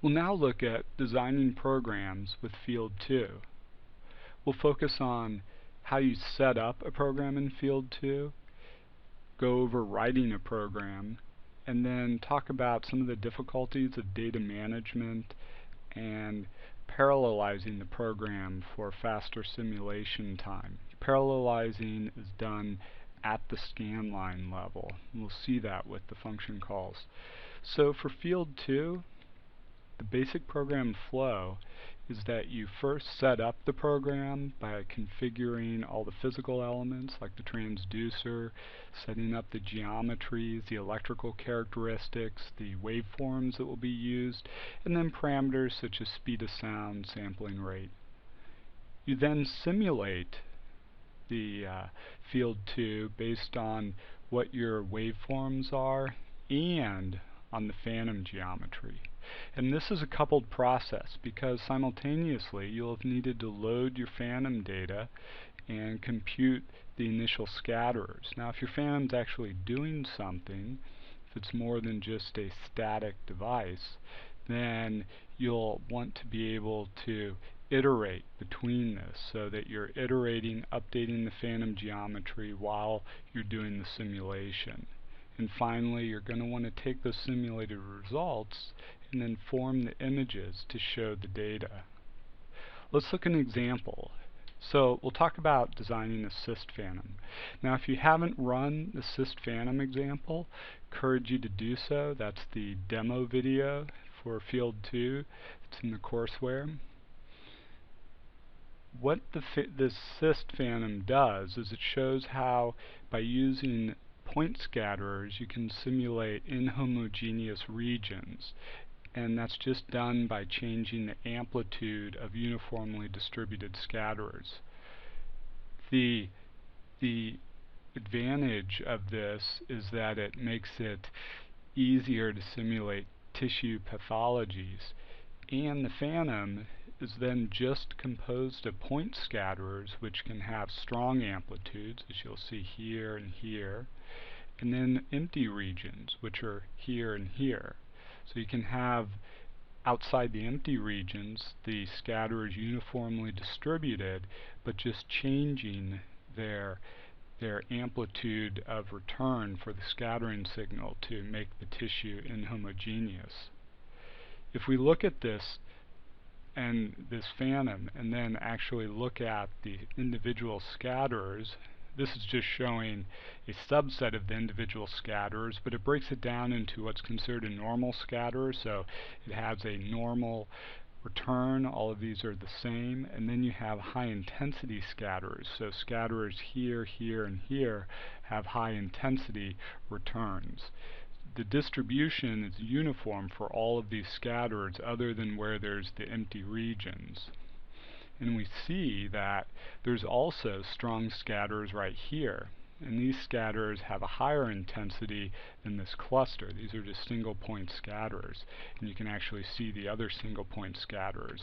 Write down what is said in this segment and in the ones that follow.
We'll now look at designing programs with Field 2. We'll focus on how you set up a program in Field 2, go over writing a program, and then talk about some of the difficulties of data management and parallelizing the program for faster simulation time. Parallelizing is done at the scan line level. We'll see that with the function calls. So for Field 2, the basic program flow is that you first set up the program by configuring all the physical elements like the transducer, setting up the geometries, the electrical characteristics, the waveforms that will be used, and then parameters such as speed of sound, sampling rate. You then simulate the Field 2 based on what your waveforms are and on the phantom geometry. And this is a coupled process because simultaneously you'll have needed to load your phantom data and compute the initial scatterers. Now if your phantom's actually doing something, if it's more than just a static device, then you'll want to be able to iterate between this so that you're iterating, updating the phantom geometry while you're doing the simulation. And finally, you're going to want to take those simulated results and then form the images to show the data. Let's look at an example. So we'll talk about designing a Cyst Phantom. Now if you haven't run the Cyst Phantom example, encourage you to do so. That's the demo video for Field 2. It's in the courseware. What this Cyst Phantom does is it shows how by using point scatterers you can simulate inhomogeneous regions, and that's just done by changing the amplitude of uniformly distributed scatterers. The advantage of this is that it makes it easier to simulate tissue pathologies, and the phantom is then just composed of point scatterers which can have strong amplitudes, as you'll see here and here, and then empty regions which are here and here. So you can have outside the empty regions the scatterers uniformly distributed but just changing their amplitude of return for the scattering signal to make the tissue inhomogeneous. If we look at this and this phantom and then actually look at the individual scatterers, this is just showing a subset of the individual scatterers, but it breaks it down into what's considered a normal scatterer. So it has a normal return, all of these are the same, and then you have high intensity scatterers. So scatterers here, here, and here have high intensity returns. The distribution is uniform for all of these scatterers other than where there's the empty regions. And we see that there's also strong scatterers right here. And these scatterers have a higher intensity than this cluster. These are just single point scatterers. And you can actually see the other single point scatterers.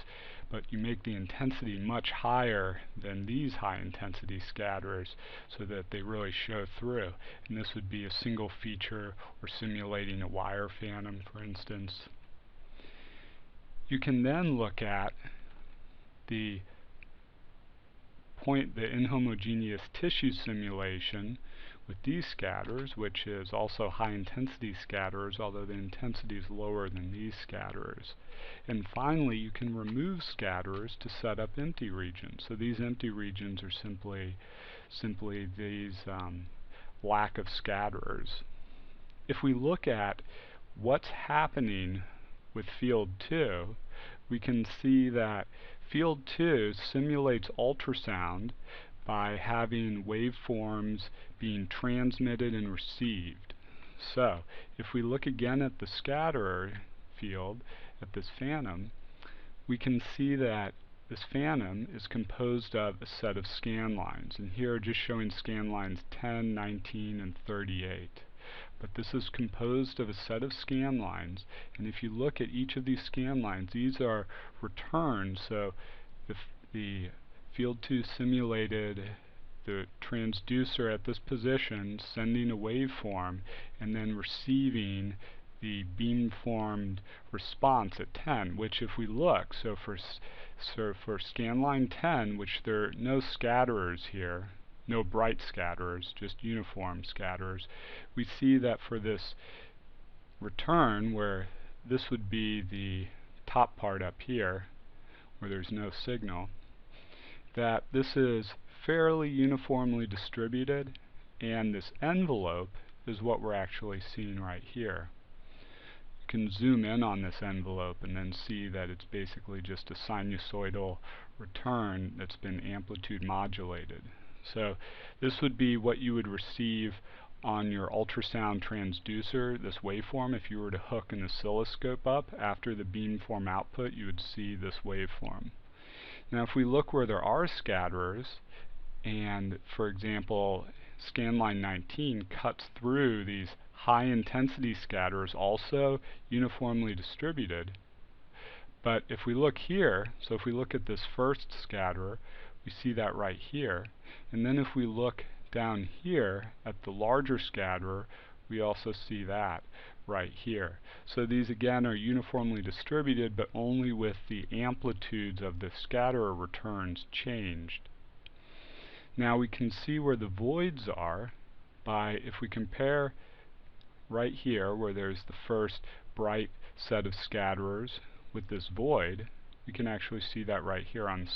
But you make the intensity much higher than these high intensity scatterers so that they really show through. And this would be a single feature or simulating a wire phantom, for instance. You can then look at the inhomogeneous tissue simulation with these scatterers, which is also high intensity scatterers, although the intensity is lower than these scatterers. And finally, you can remove scatterers to set up empty regions. So these empty regions are simply these lack of scatterers. If we look at what's happening with Field 2, we can see that Field 2 simulates ultrasound by having waveforms being transmitted and received. So, if we look again at the scatterer field, at this phantom, we can see that this phantom is composed of a set of scan lines. And here just showing scan lines 10, 19, and 38. But this is composed of a set of scan lines, and if you look at each of these scan lines, these are returns. So the Field 2 simulated the transducer at this position, sending a waveform, and then receiving the beamformed response at 10, which if we look, so for scanline 10, which there are no scatterers here, no bright scatterers, just uniform scatterers, we see that for this return, where this would be the top part up here, where there's no signal, that this is fairly uniformly distributed, and this envelope is what we're actually seeing right here. You can zoom in on this envelope and then see that it's basically just a sinusoidal return that's been amplitude modulated. So this would be what you would receive on your ultrasound transducer, this waveform. If you were to hook an oscilloscope up after the beamform output, you would see this waveform. Now if we look where there are scatterers, and for example scanline 19 cuts through these high intensity scatterers, also uniformly distributed, but if we look here, so if we look at this first scatterer, we see that right here, and then if we look down here at the larger scatterer, we also see that right here. So these again are uniformly distributed, but only with the amplitudes of the scatterer returns changed. Now we can see where the voids are by, if we compare right here where there's the first bright set of scatterers with this void, we can actually see that right here on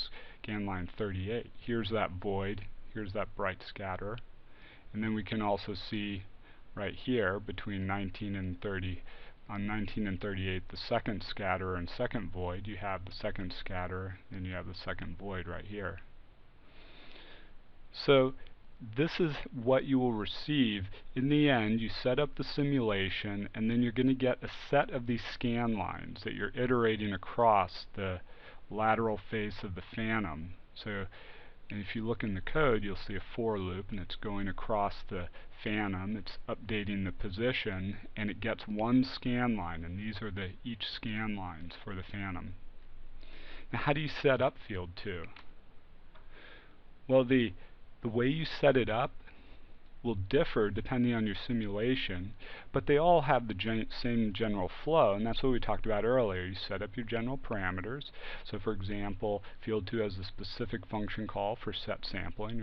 scanline 38. Here's that void, here's that bright scatterer, and then we can also see right here between 19 and 30, on 19 and 38, the second scatterer and second void. You have the second scatterer, and you have the second void right here. So this is what you will receive. In the end, you set up the simulation, and then you're going to get a set of these scan lines that you're iterating across the lateral face of the phantom. So, and if you look in the code, you'll see a for loop, and it's going across the phantom. It's updating the position, and it gets one scan line, and these are each scan lines for the phantom. Now, how do you set up field 2? Well, the way you set it up will differ depending on your simulation, but they all have the same general flow, and that's what we talked about earlier. You set up your general parameters. So for example, field 2 has a specific function call for set sampling.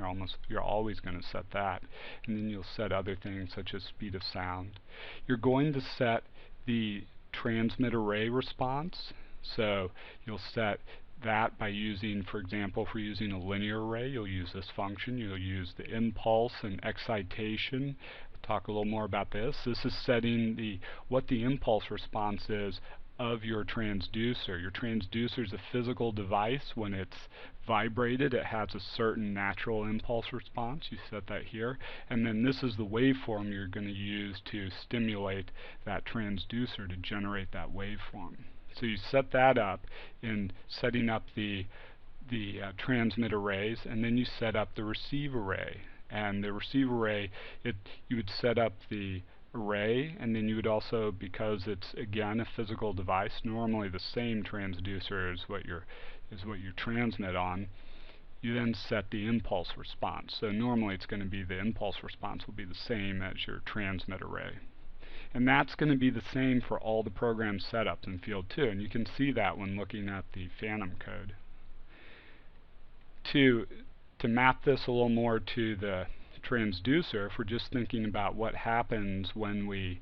You're always going to set that. And then you'll set other things such as speed of sound. You're going to set the transmit array response. So you'll set that by using, for example, if we're using a linear array, you'll use this function. You'll use the impulse and excitation. We'll talk a little more about this. This is setting what the impulse response is of your transducer. Your transducer is a physical device. When it's vibrated, it has a certain natural impulse response. You set that here. And then this is the waveform you're going to use to stimulate that transducer to generate that waveform. So you set that up in setting up the transmit arrays, and then you set up the receive array. And the receive array, you would set up the array, and then you would also, because it's again a physical device, normally the same transducer is what you transmit on, you then set the impulse response. So normally it's going to be the impulse response will be the same as your transmit array. And that's going to be the same for all the program setups in field 2, and you can see that when looking at the phantom code. To map this a little more to the transducer, if we're just thinking about what happens when we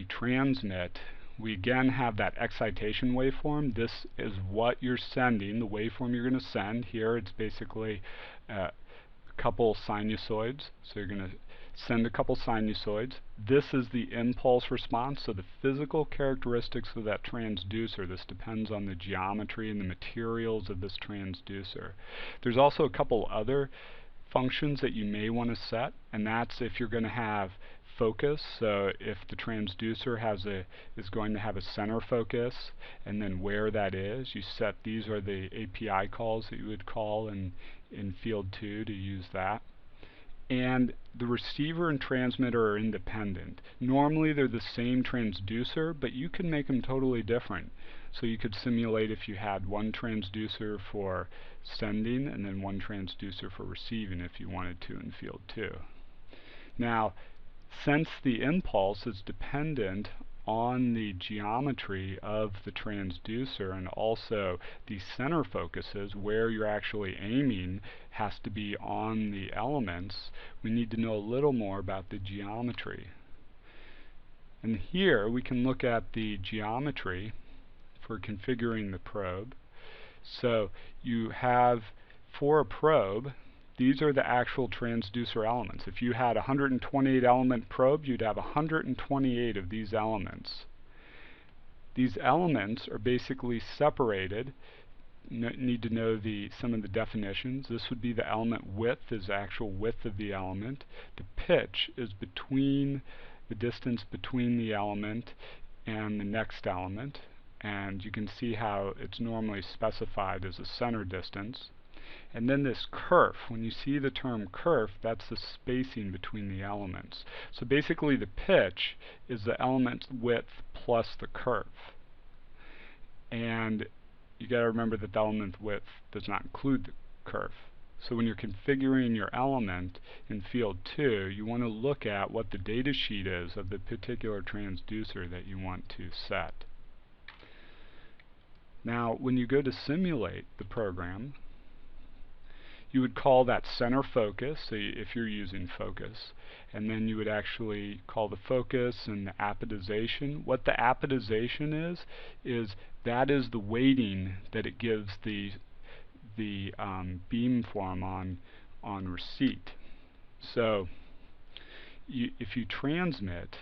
transmit, we again have that excitation waveform. This is what you're sending, the waveform you're going to send. Here it's basically a couple sinusoids, so you're going to send a couple sinusoids. This is the impulse response, so the physical characteristics of that transducer. This depends on the geometry and the materials of this transducer. There's also a couple other functions that you may want to set, and that's if you're going to have focus. So if the transducer is going to have a center focus, and then where that is, you set, these are the API calls that you would call in field 2 to use that. And the receiver and transmitter are independent. Normally they're the same transducer, but you can make them totally different. So you could simulate if you had one transducer for sending and then one transducer for receiving if you wanted to in field 2. Now, since the impulse is dependent on the geometry of the transducer, and also the center focuses where you're actually aiming has to be on the elements. We need to know a little more about the geometry. And here we can look at the geometry for configuring the probe. So you have, for a probe, these are the actual transducer elements. If you had a 128 element probe, you'd have 128 of these elements. These elements are basically separated. Need to know some of the definitions. This would be the element width, is the actual width of the element. The pitch is between the distance between the element and the next element, and you can see how it's normally specified as a center distance. And then this kerf, when you see the term kerf, that's the spacing between the elements. So basically the pitch is the element's width plus the kerf. And you got to remember that the element width does not include the kerf. So when you're configuring your element in field 2, you want to look at what the data sheet is of the particular transducer that you want to set. Now when you go to simulate the program, you would call that center focus, so if you're using focus, and then you would actually call the focus and the apodization. What the apodization is that is the weighting that it gives the beamform on receipt. So if you transmit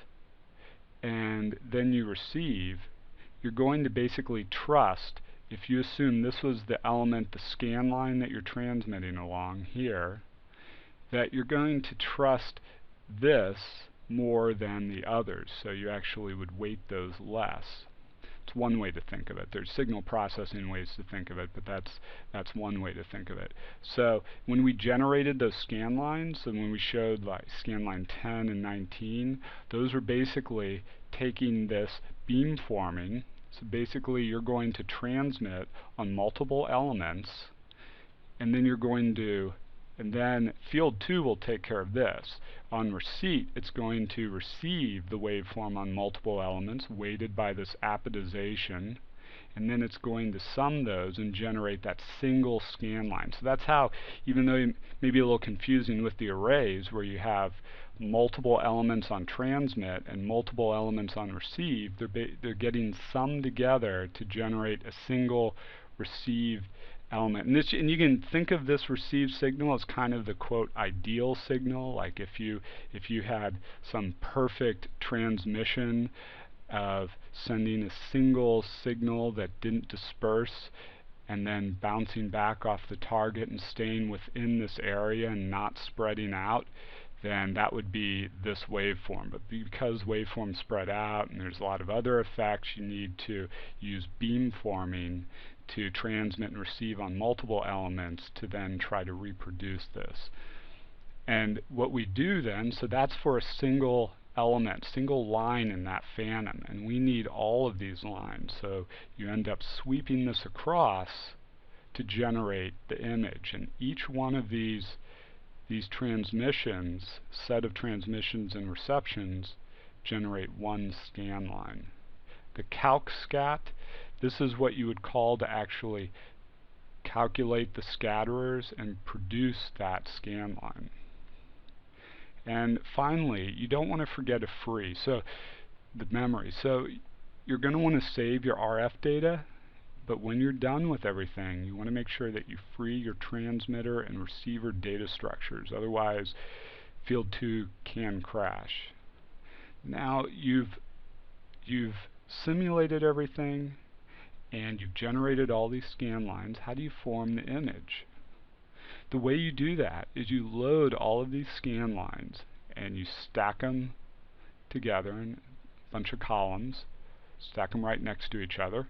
and then you receive, you're going to basically trust, if you assume this was the element, the scan line that you're transmitting along here, that you're going to trust this more than the others. So you actually would weight those less. It's one way to think of it. There's signal processing ways to think of it, but that's one way to think of it. So when we generated those scan lines, and when we showed like scan line 10 and 19, those were basically taking this beamforming. So basically you're going to transmit on multiple elements, and then you're going to, and then field 2 will take care of this. On receipt, it's going to receive the waveform on multiple elements weighted by this apodization, and then it's going to sum those and generate that single scan line. So that's how, even though it may be a little confusing with the arrays where you have multiple elements on transmit and multiple elements on receive, they're getting summed together to generate a single receive element. And you can think of this received signal as kind of the quote ideal signal. Like if you had some perfect transmission of sending a single signal that didn't disperse and then bouncing back off the target and staying within this area and not spreading out, then that would be this waveform. But because waveforms spread out and there's a lot of other effects, you need to use beamforming to transmit and receive on multiple elements to then try to reproduce this. And what we do then, so that's for a single element, single line in that phantom, and we need all of these lines. So you end up sweeping this across to generate the image, and each one of these transmissions, set of transmissions and receptions, generate one scan line. The calc scat, this is what you would call to actually calculate the scatterers and produce that scan line. And finally, you don't want to forget a free, so the memory. So you're going to want to save your RF data, but when you're done with everything, you want to make sure that you free your transmitter and receiver data structures. Otherwise, field 2 can crash. Now you've simulated everything and you've generated all these scan lines. How do you form the image? The way you do that is you load all of these scan lines and you stack them together in a bunch of columns, stack them right next to each other,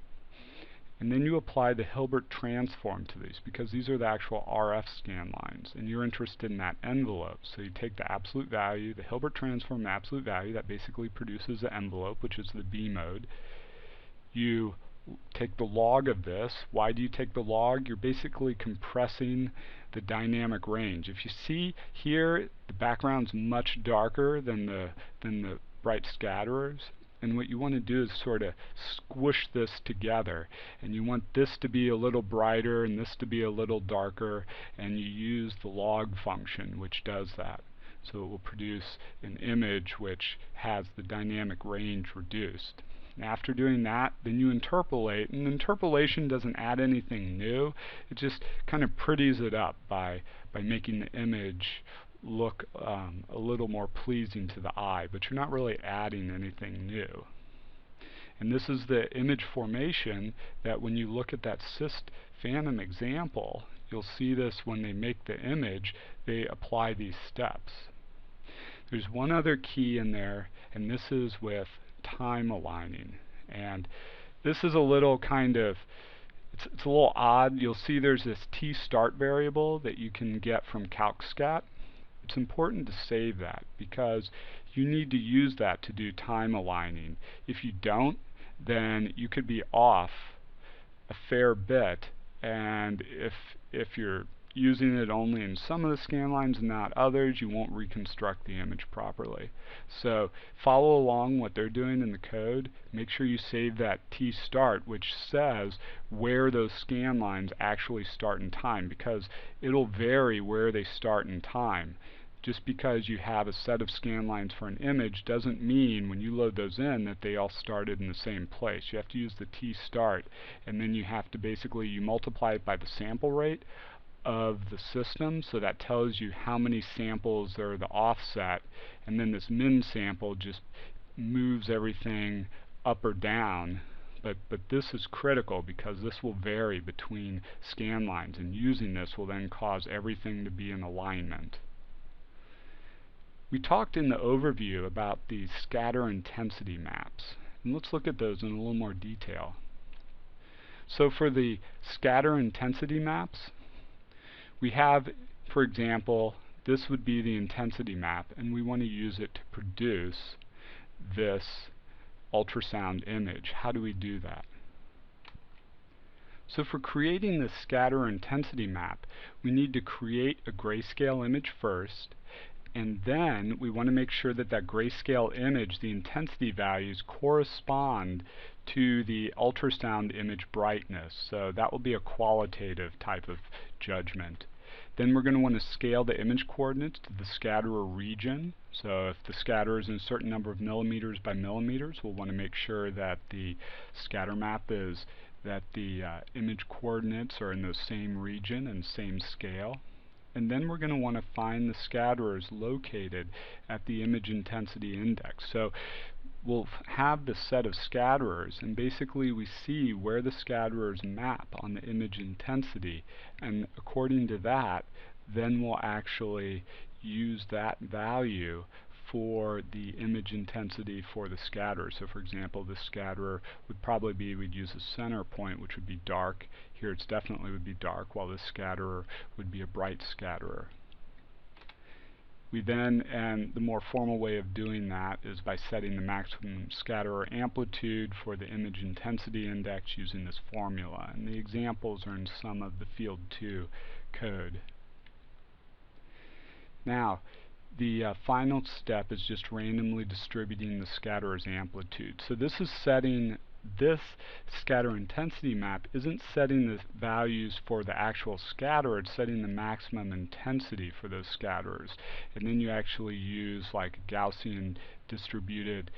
and then you apply the Hilbert transform to these, because these are the actual RF scan lines and you're interested in that envelope. So you take the absolute value, the Hilbert transform, the absolute value, that basically produces the envelope, which is the B mode. You take the log of this. Why do you take the log? You're basically compressing the dynamic range. If you see here, the background's much darker than the bright scatterers, and what you want to do is sort of squish this together, and you want this to be a little brighter and this to be a little darker, and you use the log function which does that. So it will produce an image which has the dynamic range reduced. And after doing that, then you interpolate, and interpolation doesn't add anything new. It just kind of pretties it up by making the image look a little more pleasing to the eye, but you're not really adding anything new. And this is the image formation that when you look at that Cyst Phantom example, you'll see this when they make the image, they apply these steps. There's one other key in there, and this is with time aligning. And this is a little kind of, it's a little odd. You'll see there's this t-start variable that you can get from CalcScat. It's important to save that because you need to use that to do time aligning. If you don't, then you could be off a fair bit, and if you're using it only in some of the scan lines and not others, you won't reconstruct the image properly. So follow along what they're doing in the code. Make sure you save that t-start, which says where those scan lines actually start in time, because it'll vary where they start in time. Just because you have a set of scan lines for an image doesn't mean when you load those in that they all started in the same place. You have to use the t-start, and then you have to basically, you multiply it by the sample rate of the system, so that tells you how many samples are the offset, and then this min sample just moves everything up or down. But this is critical because this will vary between scan lines, and using this will then cause everything to be in alignment. We talked in the overview about the scatter intensity maps, and let's look at those in a little more detail. So for the scatter intensity maps, we have, for example, this would be the intensity map, and we want to use it to produce this ultrasound image. How do we do that? So for creating the scatter intensity map, we need to create a grayscale image first, and then we want to make sure that that grayscale image, the intensity values, correspond to the ultrasound image brightness. So that will be a qualitative type of judgment. Then we're going to want to scale the image coordinates to the scatterer region. So if the scatter is in a certain number of millimeters by millimeters, we'll want to make sure that the scatter map is, that the image coordinates are in the same region and same scale. And then we're going to want to find the scatterers located at the image intensity index. So we'll have the set of scatterers, and basically we see where the scatterers map on the image intensity, and according to that, then we'll actually use that value for the image intensity for the scatterer. So for example, this scatterer would probably be, we'd use a center point which would be dark. Here it's definitely would be dark, while this scatterer would be a bright scatterer. We then, and the more formal way of doing that is by setting the maximum scatterer amplitude for the image intensity index using this formula. And the examples are in some of the Field 2 code. Now, the final step is just randomly distributing the scatterer's amplitude. So this is setting, this scatter intensity map isn't setting the values for the actual scatter, it's setting the maximum intensity for those scatterers. And then you actually use like a Gaussian distributed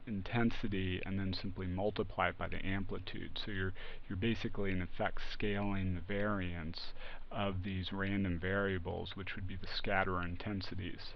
intensity and then simply multiply it by the amplitude. So you're basically in effect scaling the variance of these random variables, which would be the scatterer intensities.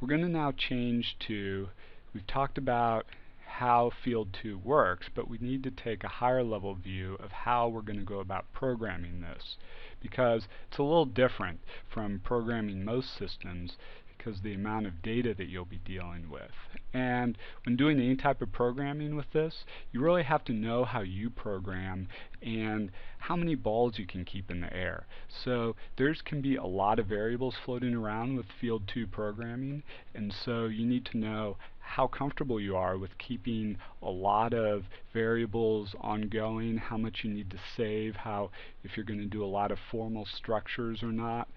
We're going to now change to, we've talked about how Field 2 works, but we need to take a higher level view of how we're going to go about programming this, because it's a little different from programming most systems because of the amount of data that you'll be dealing with. And when doing any type of programming with this, you really have to know how you program and how many balls you can keep in the air. So there can be a lot of variables floating around with Field 2 programming, and so you need to know how comfortable you are with keeping a lot of variables ongoing, how much you need to save, how, if you're going to do a lot of formal structures or not.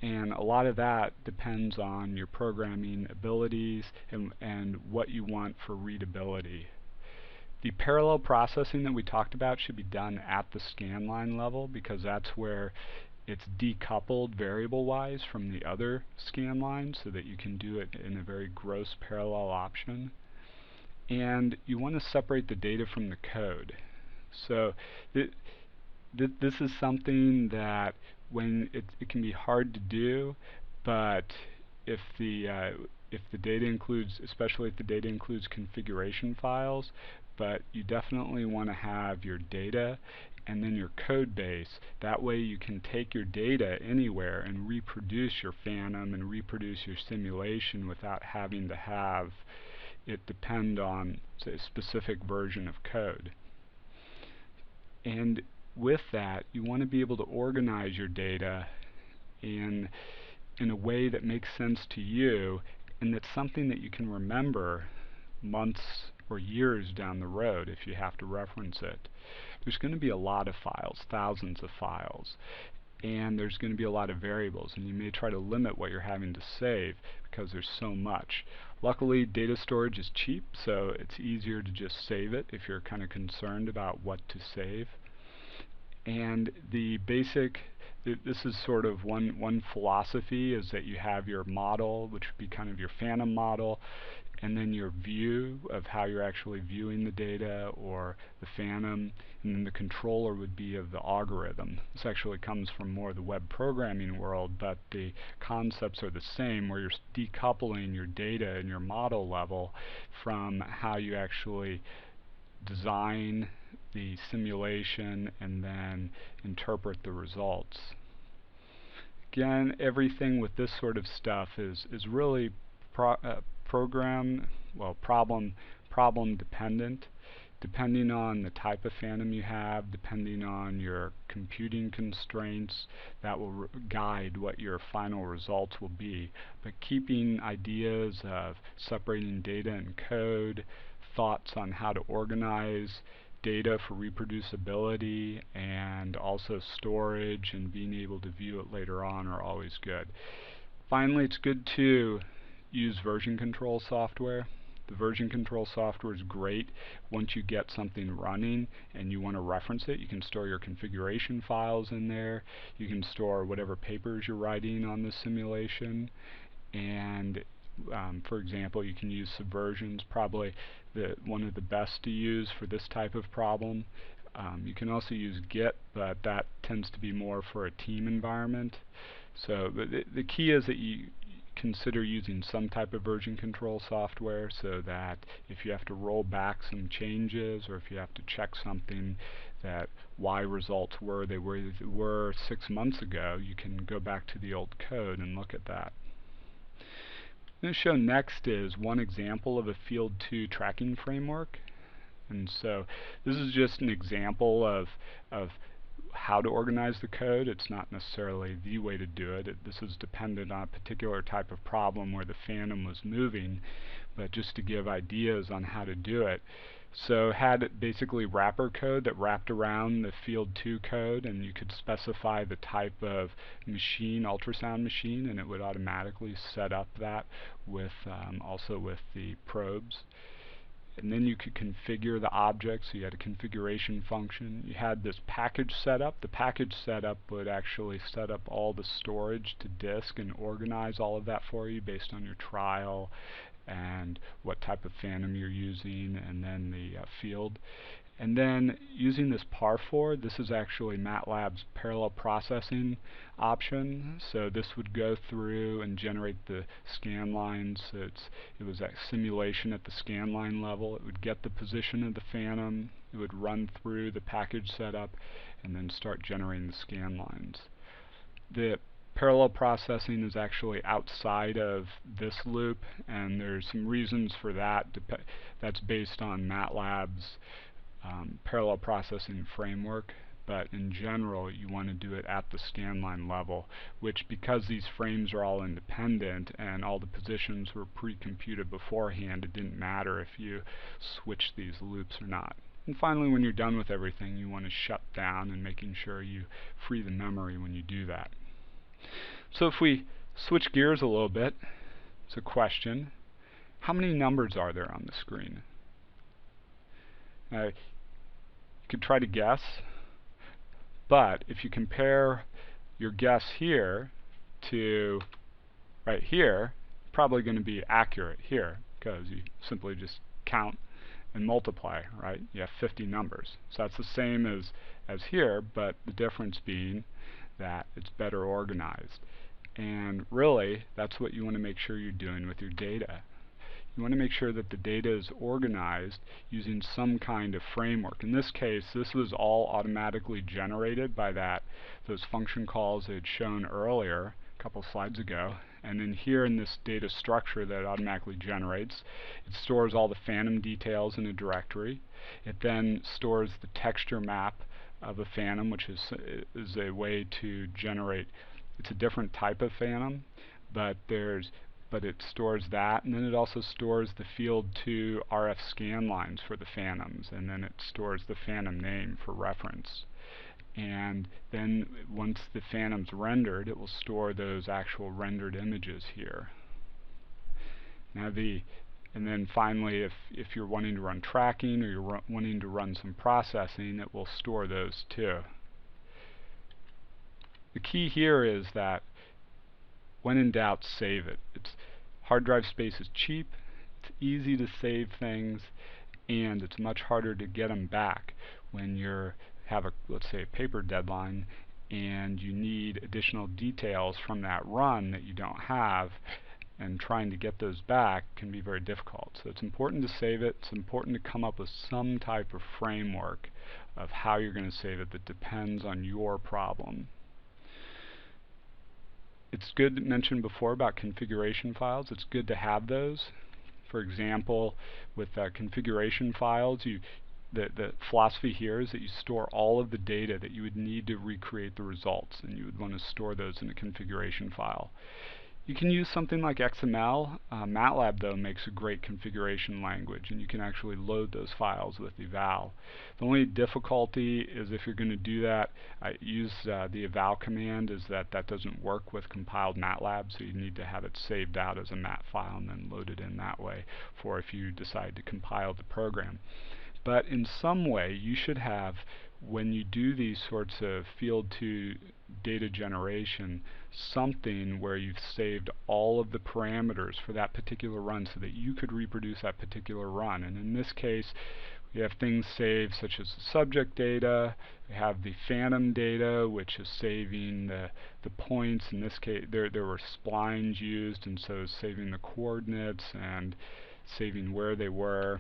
And a lot of that depends on your programming abilities and what you want for readability. The parallel processing that we talked about should be done at the scanline level, because that's where it's decoupled variable-wise from the other scanline, so that you can do it in a very gross parallel option. And you want to separate the data from the code. So this is something that when it can be hard to do, but if the data includes, especially if the data includes configuration files, but you definitely want to have your data and then your code base. That way you can take your data anywhere and reproduce your Phantom and reproduce your simulation without having to have it depend on, say, a specific version of code. And with that, you want to be able to organize your data in a way that makes sense to you, and that's something that you can remember months or years down the road if you have to reference it. There's going to be a lot of files, thousands of files, and there's going to be a lot of variables, and you may try to limit what you're having to save because there's so much. Luckily, data storage is cheap, so it's easier to just save it if you're kind of concerned about what to save. And the basic, this is sort of one philosophy, is that you have your model, which would be kind of your Phantom model, and then your view of how you're actually viewing the data or the Phantom, and then the controller would be of the algorithm. This actually comes from more the web programming world, but the concepts are the same, where you're decoupling your data and your model level from how you actually design the simulation and then interpret the results. Again, everything with this sort of stuff is really problem dependent, depending on the type of Phantom you have, depending on your computing constraints. That will guide what your final results will be. But keeping ideas of separating data and code, thoughts on how to organize data for reproducibility, and also storage and being able to view it later on are always good. Finally, it's good to use version control software. The version control software is great once you get something running and you want to reference it. You can store your configuration files in there. You can store whatever papers you're writing on the simulation. And for example, you can use subversions, probably one of the best to use for this type of problem. You can also use Git, but that tends to be more for a team environment. So the key is that you consider using some type of version control software, so that if you have to roll back some changes, or if you have to check something, that why results were they were 6 months ago, you can go back to the old code and look at that. What I'm going to show next is one example of a Field 2 tracking framework. And so this is just an example of how to organize the code. It's not necessarily the way to do it. This is dependent on a particular type of problem where the Phantom was moving, but just to give ideas on how to do it. So had basically wrapper code that wrapped around the Field 2 code, and you could specify the type of machine, ultrasound machine, and it would automatically set up that with also with the probes. And then you could configure the object, so you had a configuration function. You had this package setup. The package setup would actually set up all the storage to disk and organize all of that for you based on your trial and what type of Phantom you're using, and then the field. And then using this par4, this is actually Matlab's parallel processing option. So this would go through and generate the scan lines. So it was a simulation at the scan line level. It would get the position of the Phantom, it would run through the package setup, and then start generating the scan lines. The parallel processing is actually outside of this loop, and there's some reasons for that. That's based on Matlab's parallel processing framework, but in general you want to do it at the scanline level, which, because these frames are all independent and all the positions were pre-computed beforehand, it didn't matter if you switch these loops or not. And finally, when you're done with everything, you want to shut down and making sure you free the memory when you do that. So if we switch gears a little bit, it's a question. How many numbers are there on the screen? You could try to guess, but if you compare your guess here to right here, probably going to be accurate here, because you simply just count and multiply, right? You have 50 numbers. So that's the same as here, but the difference being that it's better organized. And really, that's what you want to make sure you're doing with your data. You want to make sure that the data is organized using some kind of framework. In this case, this was all automatically generated by those function calls I had shown earlier, a couple slides ago. And then here in this data structure that it automatically generates, it stores all the phantom details in a directory. It then stores the texture map of a phantom, which is a way to generate, it's a different type of phantom, but it stores that, and then it also stores the field 2 RF scan lines for the phantoms, and then it stores the phantom name for reference. And then once the phantom's rendered, it will store those actual rendered images here. Now and then finally, if you're wanting to run tracking or you're wanting to run some processing, it will store those too. The key here is that when in doubt, save it. Hard drive space is cheap, it's easy to save things, and it's much harder to get them back when you have let's say a paper deadline and you need additional details from that run that you don't have, and trying to get those back can be very difficult. So it's important to save it. It's important to come up with some type of framework of how you're going to save it that depends on your problem. It's good to mention before about configuration files. It's good to have those. For example, with configuration files, the philosophy here is that you store all of the data that you would need to recreate the results, and you would want to store those in a configuration file. You can use something like XML. Matlab, though, makes a great configuration language, and you can actually load those files with eval. The only difficulty is if you're going to do that, use the eval command, is that doesn't work with compiled Matlab, so you need to have it saved out as a mat file and then loaded in that way for if you decide to compile the program. But in some way, you should have, when you do these sorts of field 2 data generation, something where you've saved all of the parameters for that particular run so that you could reproduce that particular run. And in this case, we have things saved such as the subject data, we have the phantom data, which is saving the points. In this case, there were splines used, and so saving the coordinates and saving where they were.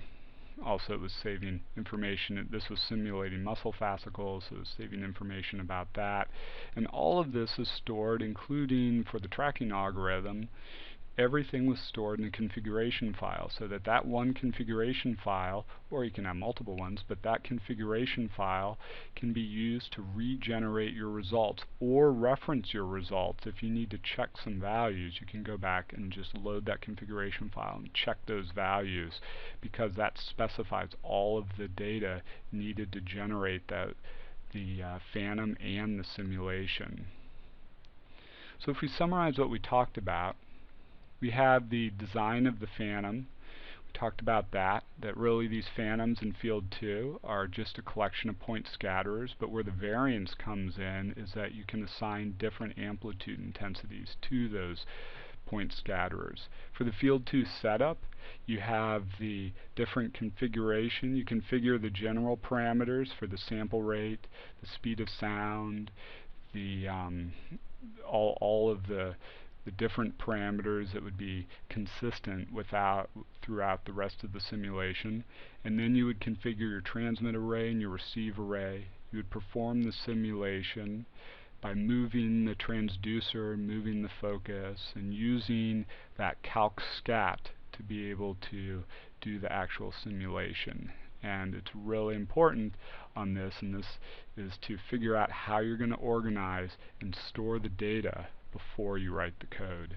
Also, it was saving information. This was simulating muscle fascicles, so it was saving information about that. And all of this is stored, including for the tracking algorithm. Everything was stored in a configuration file, so that one configuration file, or you can have multiple ones, but that configuration file can be used to regenerate your results or reference your results. If you need to check some values, you can go back and just load that configuration file and check those values, because that specifies all of the data needed to generate the phantom and the simulation. So if we summarize what we talked about, we have the design of the phantom. We talked about that really these phantoms in field 2 are just a collection of point scatterers, but where the variance comes in is that you can assign different amplitude intensities to those point scatterers. For the field 2 setup, you have the different configuration. You configure the general parameters for the sample rate, the speed of sound, all of the different parameters that would be consistent throughout the rest of the simulation. And then you would configure your transmit array and your receive array. You would perform the simulation by moving the transducer, moving the focus, and using that calc scat to be able to do the actual simulation. And it's really important on this, and this is to figure out how you're going to organize and store the data before you write the code.